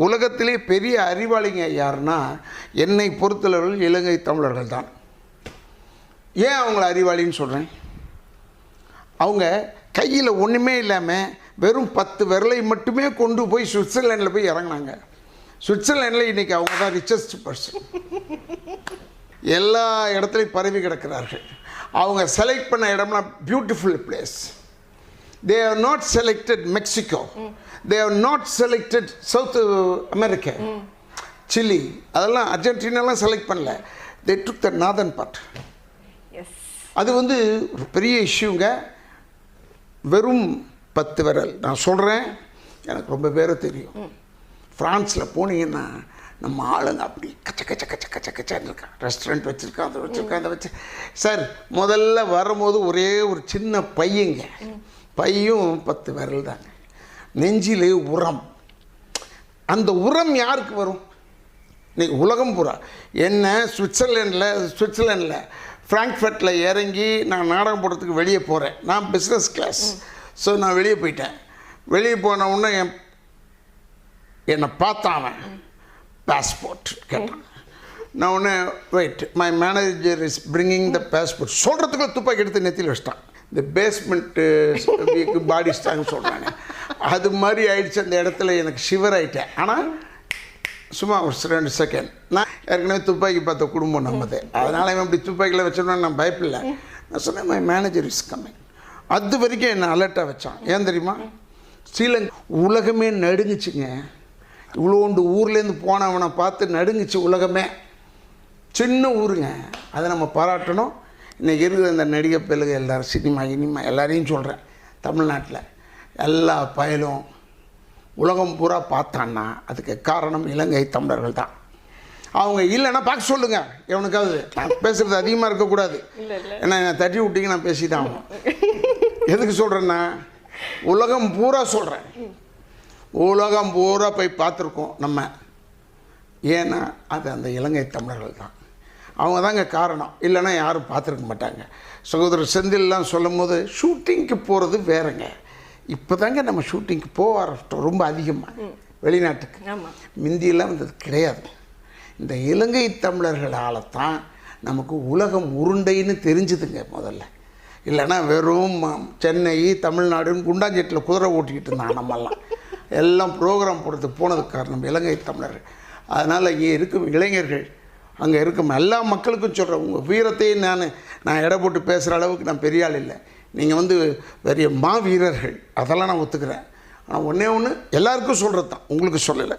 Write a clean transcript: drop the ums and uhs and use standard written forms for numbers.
உலகத்திலே பெரிய அறிவாளிங்க யாருன்னா என்னை பொறுத்தளவில் இலங்கை தமிழர்கள் தான். ஏன் அவங்கள அறிவாளின்னு சொல்கிறேன்? அவங்க கையில் ஒன்றுமே இல்லாமல் வெறும் 10 விரலை மட்டுமே கொண்டு போய் சுவிட்சர்லாண்டில் போய் இறங்கினாங்க. சுவிட்சர்லாண்டில் இன்றைக்கி அவங்க தான் ரிச்சஸ்ட் பர்சன். எல்லா இடத்துலையும் பரவி கிடக்கிறார்கள். அவங்க செலக்ட் பண்ண இடம்லாம் beautiful place. They have not selected Mexico. They have not selected South America. Chile. அதெல்லாம் அர்ஜென்டினாலாம் செலக்ட் பண்ணல. They took the northern part. Yes. அது வந்து ஒரு பெரிய இஷ்யூங்க. வெறும் 10 விரல். நான் சொல்கிறேன், எனக்கு ரொம்ப பேரை தெரியும். ஃப்ரான்ஸில் போனீங்கன்னா நம்ம ஆளுங்க அப்படி கச்ச கச்ச கச்ச கச்ச கச்சான்னு இருக்கான். ரெஸ்டாரண்ட் வச்சுருக்கான், அதை வச்சுருக்கான், அதை வச்சு. சார் முதல்ல வரும்போது ஒரே ஒரு சின்ன பையங்க, பையும் 10 விரல் தாங்க. நெஞ்சிலே உரம். அந்த உரம் யாருக்கு வரும்? இன்னைக்கு உலகம் பூரா என்ன சுவிட்சர்லாண்டில் ஃப்ராங்க்ஃபர்ட்டில் இறங்கி நான் நாடகம் போடுறதுக்கு வெளியே போகிறேன். நான் பிஸ்னஸ் கிளாஸ். ஸோ நான் வெளியே போயிட்டேன். வெளியே போன உடனே என்னை பார்த்தான், பாஸ்போர்ட் கேட்டான். நான் ஒன்று wait, my manager is bringing the passport சொல்கிறதுக்குள்ள துப்பாக்கி எடுத்து நெத்தியில் வச்சிட்டான். இந்த பேஸ்மெண்ட்டு பாடி ஸ்டாங் சொல்கிறாங்க, அது மாதிரி ஆயிடுச்சு. அந்த இடத்துல எனக்கு ஷிவர் ஆகிட்டேன். ஆனால் சும்மா ஒரு 2 செகண்ட். நான் ஏற்கனவே துப்பாக்கி பார்த்த குடும்பம் நம்மது, அதனால் இவன் இப்படி துப்பாக்கியில் வச்சோன்னா நான் பயப்பில்லை. நான் சொன்னேன், மை மேனேஜர் இஸ் கம்மிங். அது வரைக்கும் என்னை அலர்ட்டாக வச்சான். ஏன் தெரியுமா? ஸ்ரீலங்கா உலகமே நடுங்குச்சுங்க. இவ்வளோண்டு ஊர்லேருந்து போனவனை பார்த்து நடுங்குச்சு உலகமே. சின்ன ஊருங்க, அதை நம்ம பாராட்டணும். இன்றைக்கி இருக்கிற இந்த நடிகை பெருகு எல்லோரும் சினிமா எல்லாரையும் சொல்கிறேன், தமிழ்நாட்டில் எல்லா பயலும் உலகம் பூரா பார்த்தான்னா அதுக்கு காரணம் இலங்கை தமிழர்கள் தான். அவங்க இல்லைன்னா பார்க்க சொல்லுங்கள். எவனுக்காவது நான் பேசுகிறது அதிகமாக இருக்கக்கூடாது. ஏன்னா நான் தட்டி விட்டிங்க, நான் பேசி தான் ஆகணும். எதுக்கு சொல்கிறேன்னா, உலகம் பூரா சொல்கிறேன், உலகம் பூரா போய் பார்த்துருக்கோம் நம்ம. ஏன்னா அது அந்த இலங்கை தமிழர்கள் தான். அவங்க தாங்க காரணம். இல்லைன்னா யாரும் பார்த்துருக்க மாட்டாங்க. சகோதரர் செந்தில்லாம் சொல்லும் போது ஷூட்டிங்க்கு போகிறது வேறங்க. இப்போ தாங்க நம்ம ஷூட்டிங்க்கு போக ஆரம்பிச்சிட்டோம் ரொம்ப அதிகமாக வெளிநாட்டுக்கு. முந்தியெல்லாம் வந்தது கிடையாது. இந்த இலங்கை தமிழர்களால் தான் நமக்கு உலகம் உருண்டைன்னு தெரிஞ்சுதுங்க முதல்ல. இல்லைன்னா வெறும் சென்னை தமிழ்நாடுன்னு குண்டாஞ்சேட்டில் குதிரை ஓட்டிக்கிட்டு இருந்தாங்க நம்மெல்லாம். எல்லாம் ப்ரோக்ராம் போடுறதுக்கு போனதுக்கு காரணம் இலங்கை தமிழர்கள். அதனால் இங்கே இருக்கும் இளைஞர்கள், அங்கே இருக்கும் எல்லா மக்களுக்கும் சொல்கிறேன், உங்கள் வீரத்தையும் நான் எடை போட்டு பேசுகிற அளவுக்கு நான் பெரிய ஆள் இல்லை. நீங்கள் வந்து பெரிய வீரர்கள், அதெல்லாம் நான் ஒத்துக்கிறேன். ஆனால் ஒன்றே ஒன்று எல்லாருக்கும் சொல்கிறது தான், உங்களுக்கு சொல்லலை.